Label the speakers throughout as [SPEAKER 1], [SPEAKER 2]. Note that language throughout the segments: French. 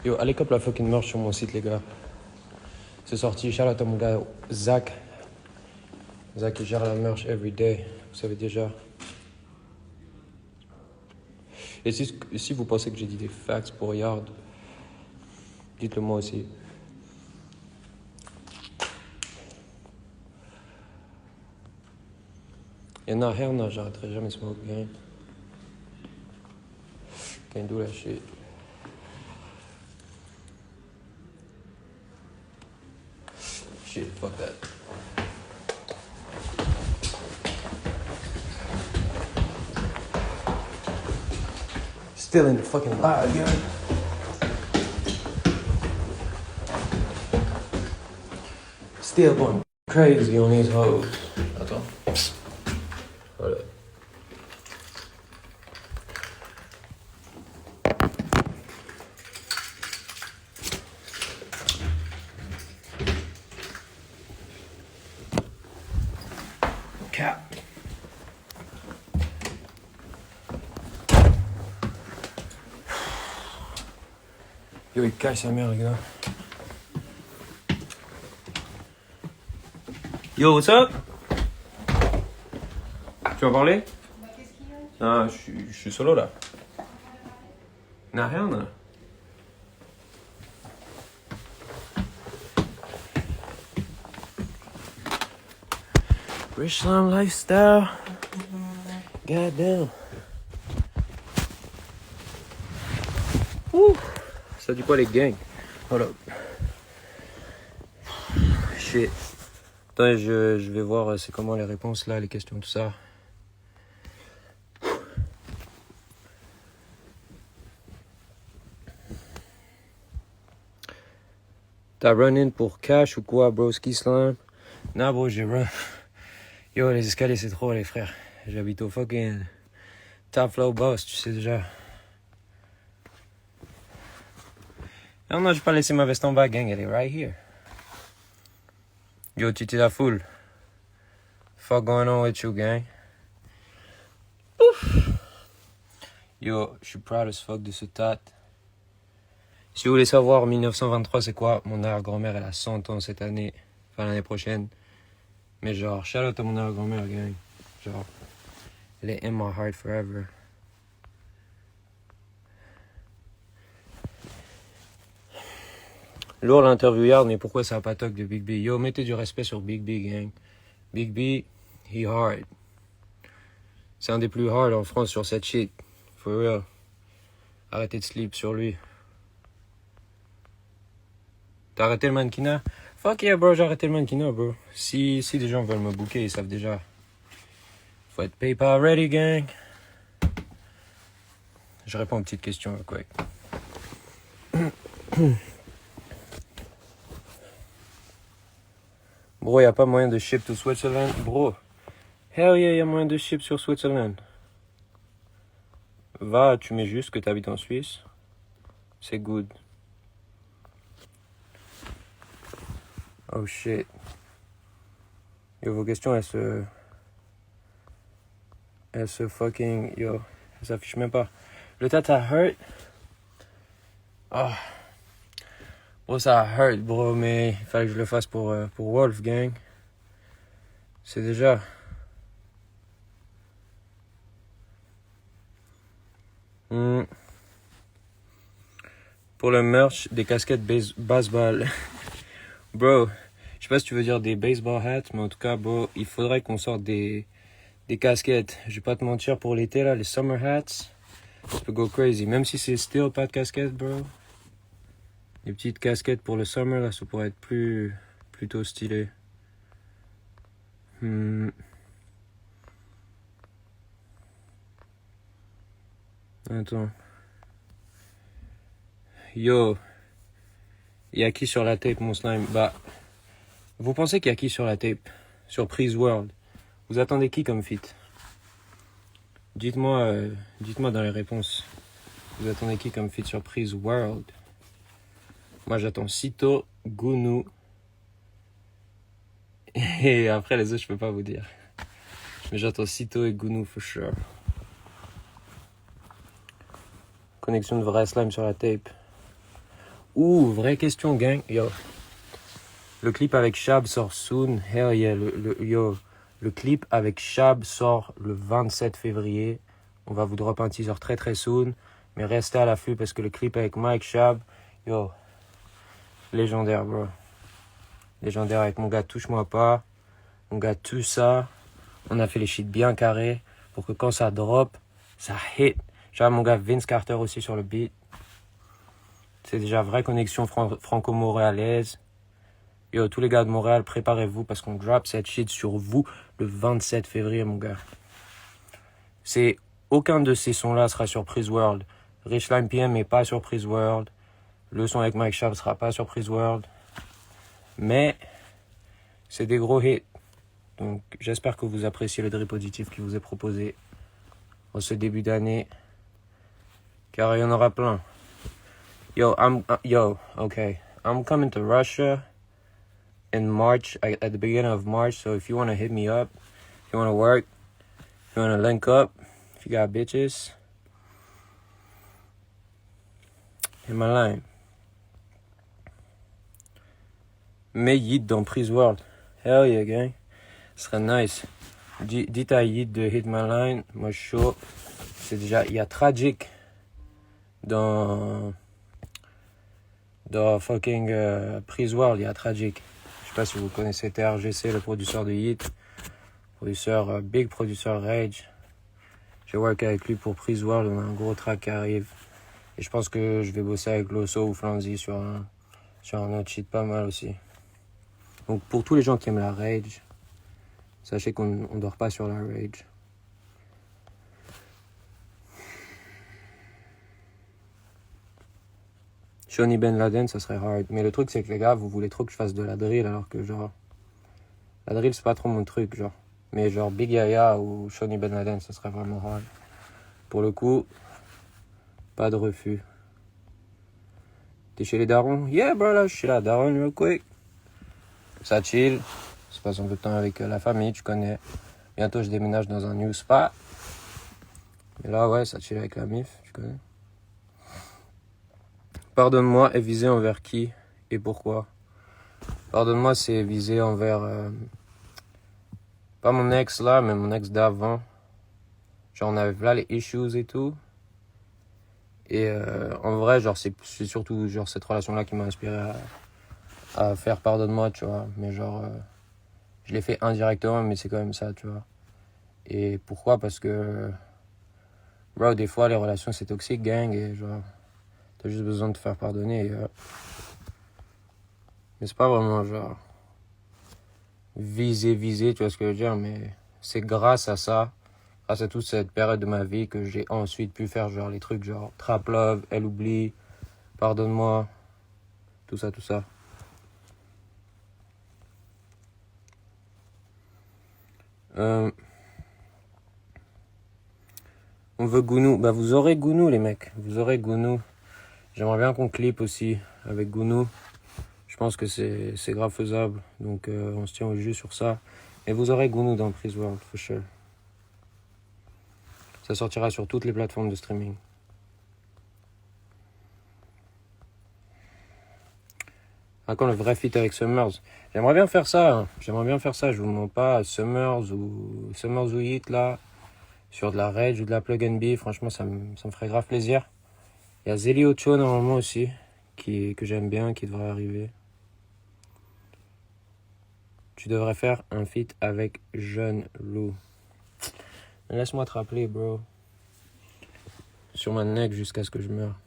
[SPEAKER 1] Yo, allez cop la fucking merch sur mon site, les gars. C'est sorti, shout out à mon gars Zach. Zach, il gère la merch every day. Vous savez déjà. Et si vous pensez que j'ai dit des facts pour Yard, dites-le moi aussi. Et non, hell no, j'arrêterai jamais smoke gang. Can't do that shit. Shit, fuck that. Still in the fucking live, gang. Still going crazy on these hoes. Attends. Voilà. Cap. Yo, il cache sa mère, les gars. Yo, what's up? Tu vas parler?
[SPEAKER 2] Bah, qu'est-ce qu'il y a?
[SPEAKER 1] Ah, je suis solo là. Non, rien. Non. Rich Slime Lifestyle. Goddamn. Ouh. Ça dit quoi les gangs? Hold up. Shit. Attends, je vais voir c'est comment les réponses là, les questions, tout ça. T'as run in pour cash ou quoi, bro? Ski Slime? Nah, bro, j'ai run. Yo, les escaliers, c'est trop, les frères. J'habite au fucking Top Flow Boss, tu sais déjà. Non, non, j'ai pas laissé ma veste en bas, gang. Elle est right here. Yo, tu t'es la foule. Fuck going on with you, gang? Ouf. Yo, je suis proud as fuck de ce tat. Si vous voulez savoir, 1923, c'est quoi? Mon arrière-grand-mère, elle a 100 ans cette année. Enfin, l'année prochaine. Mais genre, shout out à mon arrière-grand-mère, gang. Genre, elle est in my heart forever. Lourd l'interview Yard, mais pourquoi ça a pas toc de Big B? Yo, mettez du respect sur Big B, gang. Big B, he hard. C'est un des plus hard en France sur cette shit. For real. Arrêtez de sleep sur lui. T'as arrêté le mannequinat? Fuck yeah, bro, j'ai arrêté le mannequinat, bro. Si des gens veulent me booker, ils savent déjà. Faut être PayPal ready, gang. Je réponds aux petites questions, quoi. Bro, y a pas moyen de ship to Switzerland? Bro, hell yeah, y a moyen de ship sur Switzerland. Va, tu mets juste que t'habites en Suisse. C'est good. Oh shit. Yo, vos questions, elles se fucking... Yo, elles s'affichent même pas. Le tata hurt. Oh. Bro, ça hurt, bro, mais il fallait que je le fasse pour Wolfgang. C'est déjà... Pour le merch, des casquettes baseball. Bro, je sais pas si tu veux dire des baseball hats, mais en tout cas, bro, il faudrait qu'on sorte des casquettes. Je vais pas te mentir, pour l'été, là, les summer hats, ça peut go crazy. Même si c'est still pas de casquette, bro. Les petites casquettes pour le summer, là, ça pourrait être plutôt stylé. Attends. Yo. Il y a qui sur la tape, mon slime? Bah, vous pensez qu'il y a qui sur la tape? Sur Prise World? Vous attendez qui comme feat? Dites-moi dans les réponses. Vous attendez qui comme feat sur Prise World? Moi, j'attends Cito, Gounou. Et après, les autres, je peux pas vous dire. Mais j'attends Cito et Gounou for sure. Connexion de vrai slime sur la tape. Vraie question, gang. Yo. Le clip avec Shab sort soon. Hell yeah. Le clip avec Shab sort le 27 février. On va vous drop un teaser très très soon. Mais restez à l'affût parce que le clip avec Mike Shab, yo, légendaire, bro. Légendaire avec mon gars Touche-moi pas. Mon gars tout ça. On a fait les shit bien carrés pour que quand ça drop, ça hit. J'ai mon gars Vince Carter aussi sur le beat. C'est déjà vraie connexion franco-montréalaise. Yo, tous les gars de Montréal, préparez-vous parce qu'on drop cette shit sur vous le 27 février, mon gars. Aucun de ces sons-là sera sur Prise World. Richline PM n'est pas sur Prise World. Le son avec Mike Shab sera pas sur Prise World. Mais c'est des gros hits. Donc j'espère que vous appréciez le drip positif qui vous est proposé en ce début d'année. Car il y en aura plein. Okay. I'm coming to Russia in March, at the beginning of March. So if you want to hit me up, if you want to work, if you want to link up, if you got bitches, hit my line. Mais Yeet dans Prise World. Hell yeah, gang. Ce serait nice. Dites à Yeet de hit my line. Moi, je suis chaud. C'est déjà, il y a Tragic dans fucking Prise World. Il y a Tragic. Je sais pas si vous connaissez TRGC, le producteur de Yeet. Big producteur Rage. J'ai worké avec lui pour Prise World. On a un gros track qui arrive. Et je pense que je vais bosser avec Loso ou Flanzy sur un autre shit pas mal aussi. Donc pour tous les gens qui aiment la Rage, sachez qu'on dort pas sur la Rage. Shawnee Ben Laden, ça serait hard. Mais le truc, c'est que les gars, vous voulez trop que je fasse de la drill, alors que genre... La drill, c'est pas trop mon truc, genre. Mais genre Big Yaya ou Shawnee Ben Laden, ça serait vraiment hard. Pour le coup, pas de refus. T'es chez les darons? Yeah, bro, là, je suis là, daron, real quick. Ça chill. Je passe un peu de temps avec la famille, tu connais. Bientôt, je déménage dans un new spot. Mais là, ouais, ça chill avec la mif, tu connais. Pardonne-moi est visé envers qui et pourquoi? Pardonne-moi, c'est visé envers... pas mon ex là, mais mon ex d'avant. Genre, on avait là les issues et tout. Et en vrai, genre, c'est surtout genre cette relation-là qui m'a inspiré à faire pardonne-moi, tu vois. Mais genre, je l'ai fait indirectement, mais c'est quand même ça, tu vois. Et pourquoi? Parce que, bro, des fois, les relations, c'est toxique, gang, et genre, t'as juste besoin de te faire pardonner. Mais c'est pas vraiment, genre, viser, tu vois ce que je veux dire, mais c'est grâce à ça, grâce à toute cette période de ma vie que j'ai ensuite pu faire, genre, les trucs, genre, Trap Love, Elle oublie, Pardonne-moi, tout ça, tout ça. On veut Gounou. Bah vous aurez Gounou les mecs. Vous aurez Gounou. J'aimerais bien qu'on clip aussi avec Gounou. Je pense que c'est grave faisable. Donc on se tient au jus sur ça. Et vous aurez Gounou dans Prise World, for sure. Ça sortira sur toutes les plateformes de streaming. Ah, quand le vrai feat avec Summers. J'aimerais bien faire ça. Hein. J'aimerais bien faire ça. Je vous mens pas. Summers ou Hit là. Sur de la Rage ou de la Plug and B. Franchement, ça me ferait grave plaisir. Il y a Zeli Ocho normalement aussi. Que j'aime bien. Qui devrait arriver. Tu devrais faire un feat avec Jeune Loup. Laisse-moi te rappeler, bro. Sur ma neck jusqu'à ce que je meure.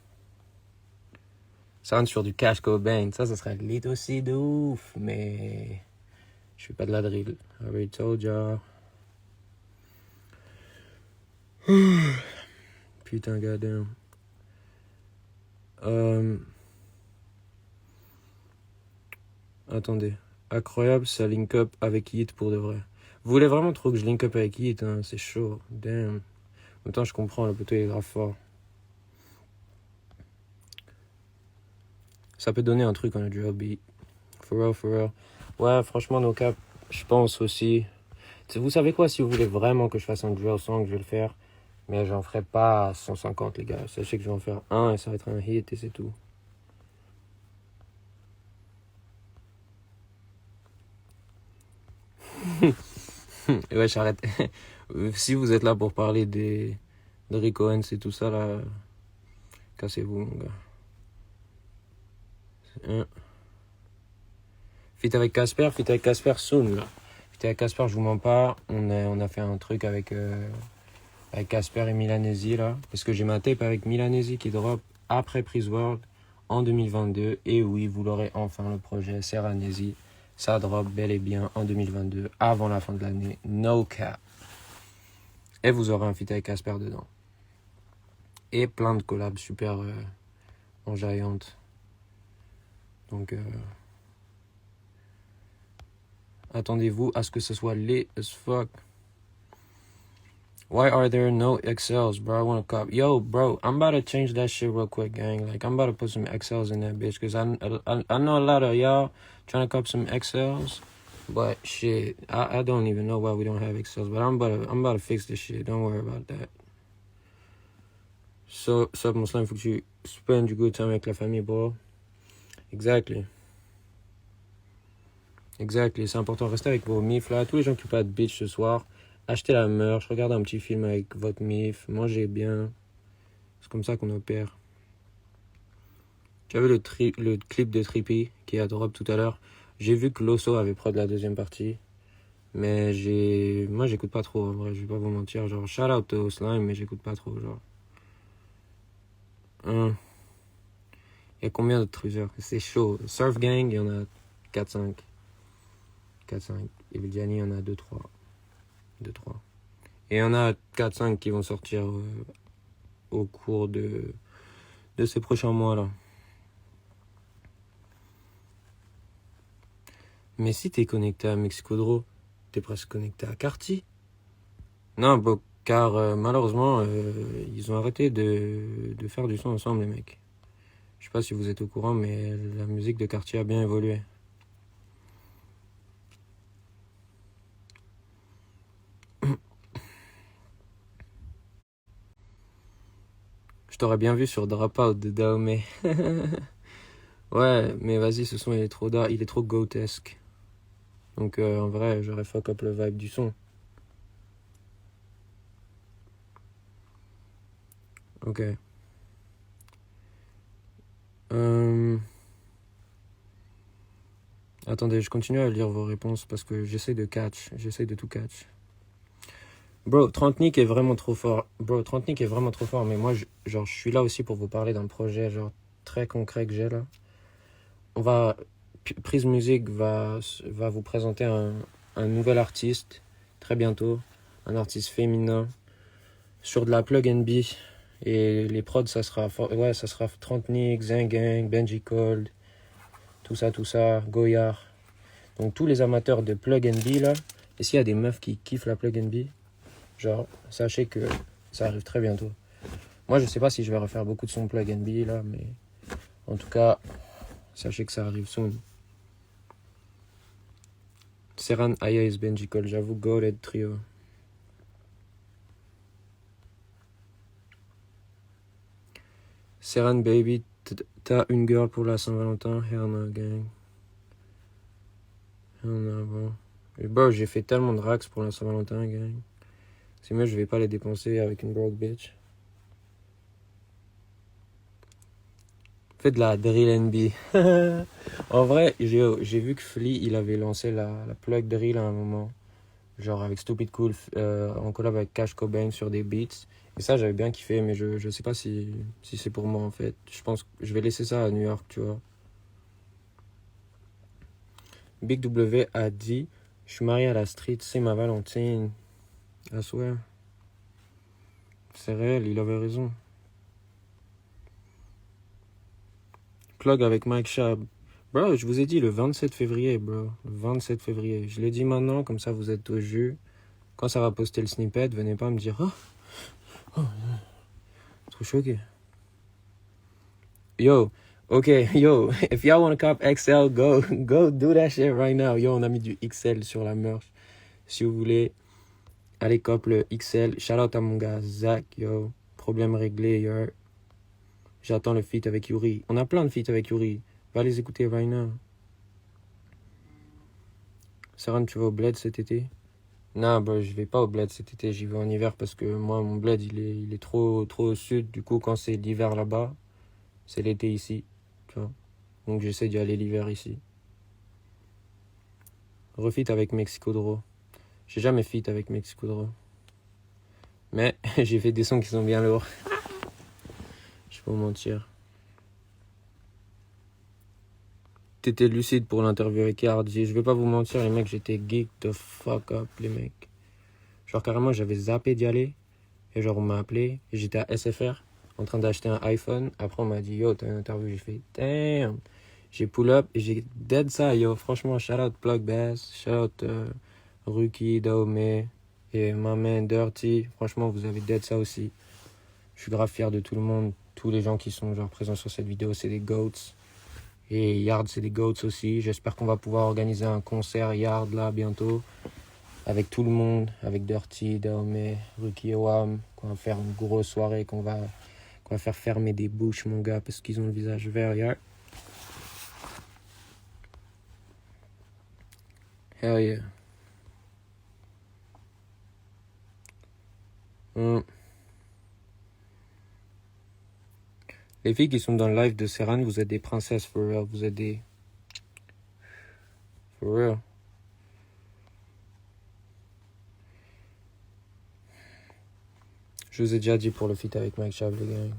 [SPEAKER 1] Ça rentre sur du Cash Cobain. Ça serait lit aussi de ouf. Mais je fais pas de la drill. I already told ya. Putain, goddamn. Attendez. Incroyable, ça link up avec Yeet pour de vrai. Vous voulez vraiment trop que je link up avec Yeet, hein? C'est chaud. Damn. En même temps, je comprends, le poteau est grave fort. Ça peut donner un truc en a drill beat. For real, for real. Ouais, franchement, no cap, je pense aussi. Vous savez quoi, si vous voulez vraiment que je fasse un drill song, je vais le faire. Mais j'en ferai pas 150, les gars. Sachez que je vais en faire un et ça va être un hit et c'est tout. Ouais, j'arrête. Si vous êtes là pour parler de Rick Owens et tout ça, là, cassez-vous, mon gars. Hein. Fit avec Casper soon, là. Fit avec Casper, je vous mens pas. On a fait un truc avec Casper et Milanesi, là. Parce que j'ai ma tape avec Milanesi qui drop après Prise World en 2022. Et oui, vous l'aurez enfin, le projet Serranesi. Ça drop bel et bien en 2022, avant la fin de l'année. No cap. Et vous aurez un feat avec Casper dedans. Et plein de collabs super enjaillantes. Donc, attendez-vous à ce que ce soit lit as fuck. Why are there no XLs, bro? I want to cop. Yo, bro, I'm about to change that shit real quick, gang. Like, I'm about to put some XLs in that bitch. Because I know a lot of y'all trying to cop some XLs. But, shit, I don't even know why we don't have XLs. But I'm about to fix this shit. Don't worry about that. So, mon slime, faut que tu spend du good time avec la famille, bro. Exactly. C'est important. Restez avec vos mifs, là. Tous les gens qui pas de bitch ce soir, achetez la merch, regardez un petit film avec votre mif, mangez bien. C'est comme ça qu'on opère. Tu as vu le clip de Trippy qui a drop tout à l'heure. J'ai vu que Loso avait prod la deuxième partie. Mais moi, j'écoute pas trop, en vrai. Je vais pas vous mentir. Genre, shout out au slime, mais j'écoute pas trop, genre. Il y a combien de trucs? C'est chaud. Surf Gang, il y en a 4-5. 4-5. Et Gianni, il y en a 2-3. 2-3. Et il y en a 4-5 qui vont sortir au cours de ces prochains mois-là. Mais si t'es connecté à Mexico Draw, t'es presque connecté à Carti. Non, bon, car malheureusement, ils ont arrêté de faire du son ensemble, les mecs. Je sais pas si vous êtes au courant, mais la musique de Cartier a bien évolué. Je t'aurais bien vu sur Dropout de Dahomey. Ouais, mais vas-y, ce son il est trop goatesque. Donc en vrai, j'aurais fuck up le vibe du son. Ok. Attendez, je continue à lire vos réponses parce que j'essaie de tout catch. Bro, Trentnik est vraiment trop fort. Mais moi, je suis là aussi pour vous parler d'un projet genre très concret que j'ai là. Prise Music va vous présenter un nouvel artiste très bientôt, un artiste féminin sur de la plug and B. Et les prods, ça sera Trentnik, Zengang, Benji Cold, tout ça, Goyard. Donc tous les amateurs de plug and B là, et s'il y a des meufs qui kiffent la plug and B, genre, sachez que ça arrive très bientôt. Moi, je sais pas si je vais refaire beaucoup de sons plug and B là, mais en tout cas, sachez que ça arrive soon. Serran, Ayaz, Benji Cole, j'avoue, Goated Trio. Serran, baby, t'as une girl pour la Saint-Valentin? Hell no, gang. Hell no, bro. Et bro, j'ai fait tellement de racks pour la Saint-Valentin, gang. C'est mieux, je vais pas les dépenser avec une broke bitch. Fais de la drill NB. En vrai, j'ai vu que Flea, il avait lancé la plug drill à un moment. Genre avec Stupid Cool, en collab avec Cash Cobain sur des beats. Et ça, j'avais bien kiffé, mais je sais pas si c'est pour moi, en fait. Je pense que je vais laisser ça à New York, tu vois. Big W a dit, je suis marié à la street, c'est ma Valentine. I swear. C'est réel, il avait raison. Plug avec Mike Shab. Bro, je vous ai dit le 27 février, bro. Le 27 février. Je l'ai dit maintenant, comme ça vous êtes au jus. Quand ça va poster le snippet, venez pas me dire oh trop choqué. Yo, if y'all wanna cop XL, go do that shit right now. Yo, on a mis du XL sur la merch. Si vous voulez, allez cop le XL. Shout out à mon gars Zach, yo. Problème réglé, yo. J'attends le feat avec Yuri. On a plein de feats avec Yuri. Va les écouter right now. Serran, tu vas au bled cet été? Non, bah, je vais pas au bled cet été, j'y vais en hiver parce que moi, mon bled, il est trop au sud. Du coup, quand c'est l'hiver là-bas, c'est l'été ici, tu vois. Donc, j'essaie d'y aller l'hiver ici. Refit avec Mexico Draw. J'ai jamais fit avec Mexico Draw. Mais j'ai fait des sons qui sont bien lourds. Je vais pas vous mentir. T'étais lucide pour l'interview avec Hardy. Je vais pas vous mentir, les mecs, j'étais geek the fuck up, les mecs. Genre, carrément, j'avais zappé d'y aller. Et genre, on m'a appelé. Et j'étais à SFR, en train d'acheter un iPhone. Après, on m'a dit, yo, t'as une interview. J'ai fait, damn. J'ai pull up et j'ai dead ça, yo. Franchement, shout out Plug Bass. Shout out Ruki, Daomé. Et ma man Dirty. Franchement, vous avez dead ça aussi. Je suis grave fier de tout le monde. Tous les gens qui sont genre présents sur cette vidéo, c'est des GOATs. Et Yard, c'est des GOATs aussi. J'espère qu'on va pouvoir organiser un concert Yard là bientôt. Avec tout le monde, avec Dirty, Daomé, Ruki et Wam. Qu'on va faire une grosse soirée, qu'on va faire fermer des bouches, mon gars, parce qu'ils ont le visage vert, yeah. Hell yeah. Les filles qui sont dans le live de Serran, vous êtes des princesses, for real. Vous êtes des... For real. Je vous ai déjà dit pour le feat avec Mike Chab, les gars.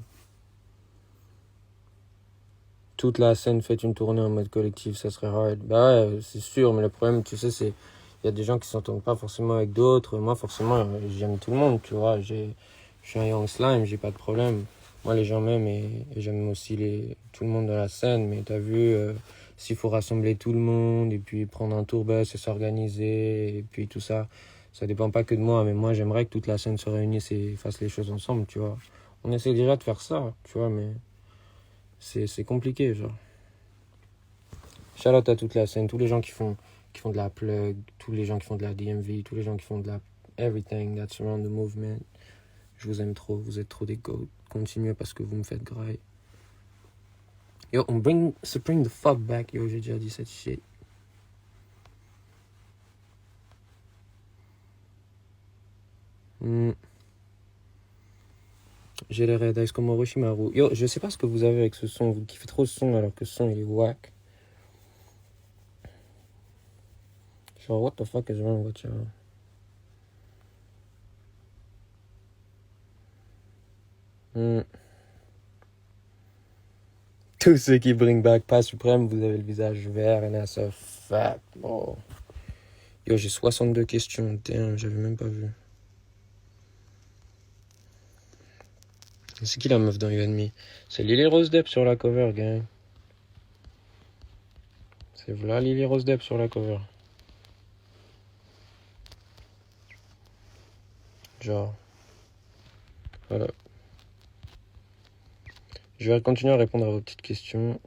[SPEAKER 1] Toute la scène fait une tournée en mode collectif, ça serait hard. Bah ouais, c'est sûr, mais le problème, tu sais, c'est... Il y a des gens qui s'entendent pas forcément avec d'autres. Moi, forcément, j'aime tout le monde, tu vois. Je suis un young slime, j'ai pas de problème. Moi, les gens m'aiment et j'aime aussi tout le monde de la scène. Mais t'as vu, s'il faut rassembler tout le monde et puis prendre un tourbus et s'organiser et puis tout ça, ça dépend pas que de moi. Mais moi, j'aimerais que toute la scène se réunisse et fasse les choses ensemble, tu vois. On essaie déjà de faire ça, tu vois, mais c'est compliqué, genre. Shout out à toute la scène, tous les gens qui font de la plug, tous les gens qui font de la DMV, tous les gens qui font de la everything that's around the movement. Je vous aime trop, vous êtes trop des goats. Continuez parce que vous me faites grailler. Yo, bring the fuck back, yo, j'ai déjà dit cette shit. J'ai les Red Eyes comme Orochimaru. Yo, je sais pas ce que vous avez avec ce son, vous kiffez trop ce son alors que ce son il est whack. Genre, what the fuck is wrong with you? Tous ceux qui bring back pas suprême, vous avez le visage vert and that's a fact. Oh. Yo, j'ai 62 questions. Damn, j'avais même pas vu. C'est qui la meuf dans You and Me? C'est Lily Rose Depp sur la cover, gang. C'est voilà Lily Rose Depp sur la cover. Genre. Voilà. Je vais continuer à répondre à vos petites questions.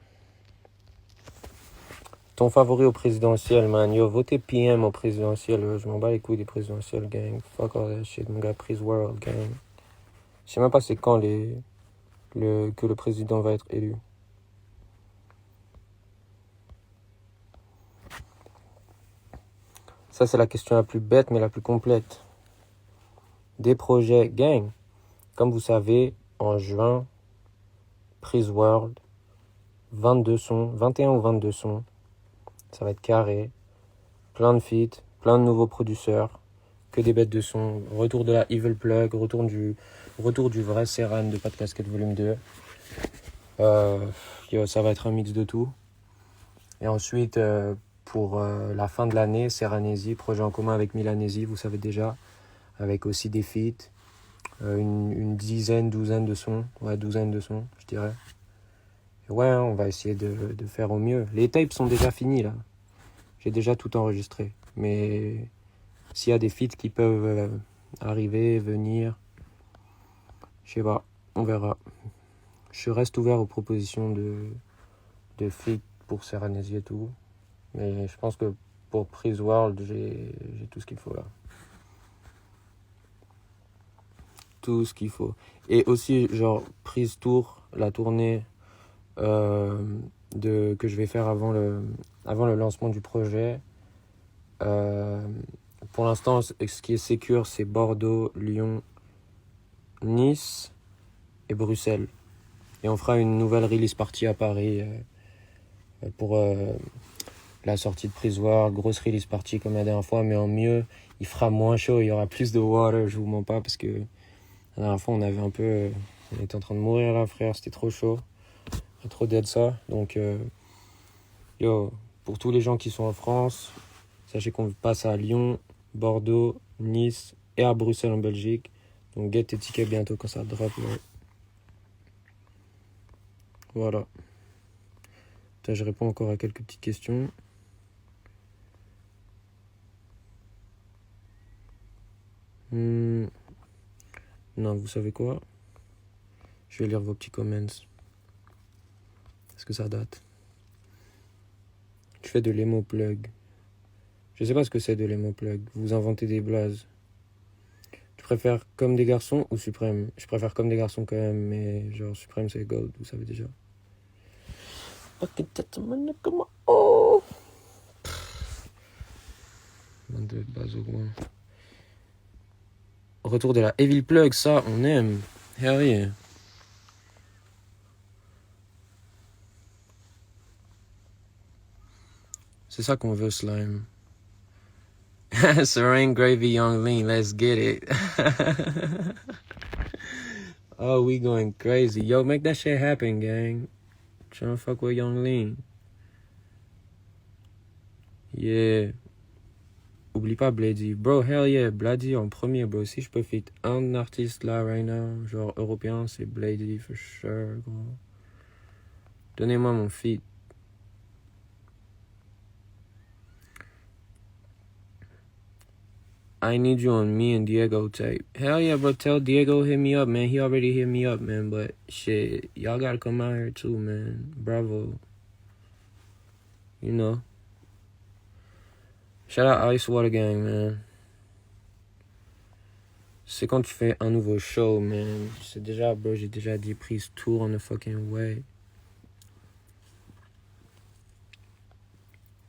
[SPEAKER 1] Ton favori au présidentiel, man. Yo, votez PM au présidentiel. Je m'en bats les couilles des présidentielles, gang. Fuck all that shit, mon gars. Prise World, gang. Je sais même pas c'est quand que le président va être élu. Ça, c'est la question la plus bête, mais la plus complète. Des projets, gang. Comme vous savez, en juin, Prise World, 22 sons, 21 ou 22 sons. Ça va être carré. Plein de feats, plein de nouveaux producteurs. Que des bêtes de son. Retour de la Evil Plug, retour du vrai Serran de Pas de Casquette volume 2. Ça va être un mix de tout. Et ensuite, pour la fin de l'année, Serranésie, projet en commun avec Milanésie, vous savez déjà, avec aussi des feats, une douzaine de sons, douzaine de sons, je dirais. Et ouais, on va essayer de faire au mieux. Les tapes sont déjà finis, là. J'ai déjà tout enregistré. Mais s'il y a des feats qui peuvent arriver, venir, je sais pas, on verra. Je reste ouvert aux propositions de feats pour Serranésie et tout. Mais je pense que pour Prise World, j'ai tout ce qu'il faut là. Tout ce qu'il faut. Et aussi, genre, Prise Tour, la tournée que je vais faire avant le lancement du projet. Pour l'instant, ce qui est sécure, c'est Bordeaux, Lyon, Nice et Bruxelles. Et on fera une nouvelle release party à Paris pour la sortie de Prisoire. Grosse release party comme la dernière fois, mais en mieux. Il fera moins chaud, il y aura plus de water, je vous mens pas, parce que la dernière fois, on avait un peu... on était en train de mourir là, frère, c'était trop chaud. Trop dead ça. Donc, yo, pour tous les gens qui sont en France, sachez qu'on passe à Lyon, Bordeaux, Nice et à Bruxelles en Belgique. Donc get tes tickets bientôt quand ça drop. Là. Voilà. Putain, je réponds encore à quelques petites questions. Non, vous savez quoi? Je vais lire vos petits comments. Est-ce que ça date? Tu fais de l'emo plug. Je sais pas ce que c'est de l'emo plug. Vous inventez des blazes. Tu préfères comme des garçons ou Suprême? Je préfère comme des garçons quand même, mais genre Suprême c'est gold, vous savez déjà. Ok, comment? Oh! De base au moins. Retour de la Evil Plug, ça on aime. Hell yeah. C'est ça qu'on veut, Slime. Serene Gravy Young Lean, let's get it. Oh, we going crazy. Yo, make that shit happen, gang. Trying to fuck with Young Lean. Yeah. Oublie pas Blady. Bro, hell yeah, Blady en premier, bro. Si je peux fit un artiste là, right now, genre européen, c'est Blady, for sure, gros. Donnez-moi mon feat. I need you on me and Diego tape. Hell yeah, bro. Tell Diego hit me up, man. He already hit me up, man. But shit, y'all gotta come out here too, man. Bravo. You know. Shout out Ice Water Gang, man. C'est quand tu fais un nouveau show, man. C'est déjà, bro, j'ai déjà 10 prises tour on the fucking way.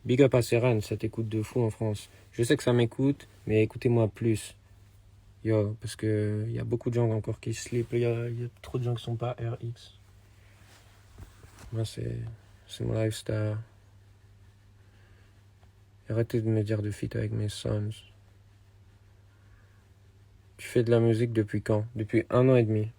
[SPEAKER 1] Big up à Serran, ça t'écoute de fou en France. Je sais que ça m'écoute, mais écoutez-moi plus. Yo, parce que y a beaucoup de gens encore qui sleep. Il y a trop de gens qui sont pas RX. Moi, c'est mon lifestyle. Arrêtez de me dire de feat avec mes sons. Tu fais de la musique depuis quand? Depuis 1 an et demi.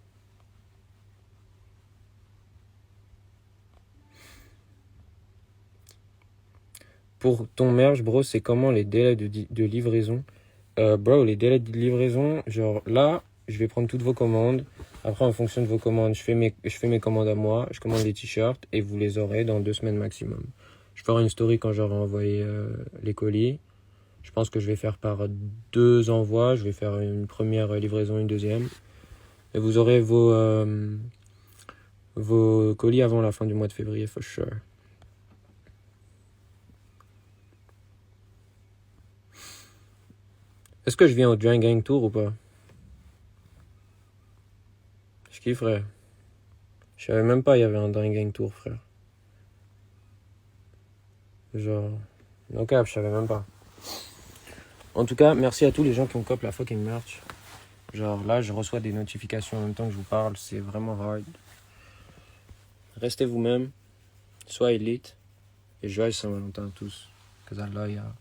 [SPEAKER 1] Pour ton merge, bro, c'est comment les délais de livraison? Bro, les délais de livraison, genre là, je vais prendre toutes vos commandes. Après, en fonction de vos commandes, je fais mes commandes à moi. Je commande les t-shirts et vous les aurez dans 2 semaines maximum. Je ferai une story quand j'aurai envoyé les colis. Je pense que je vais faire par 2 envois. Je vais faire une première livraison, une deuxième. Et vous aurez vos colis avant la fin du mois de février, for sure. Est-ce que je viens au Drain Gang Tour ou pas? Je kifferais. Je savais même pas il y avait un Drain Gang Tour, frère. Genre... no cap, je savais même pas. En tout cas, merci à tous les gens qui ont cop la fucking merch. Genre là, je reçois des notifications en même temps que je vous parle. C'est vraiment hard. Restez vous-même. Soyez élite. Et joyeux Saint-Valentin à tous. Cause I love y'all.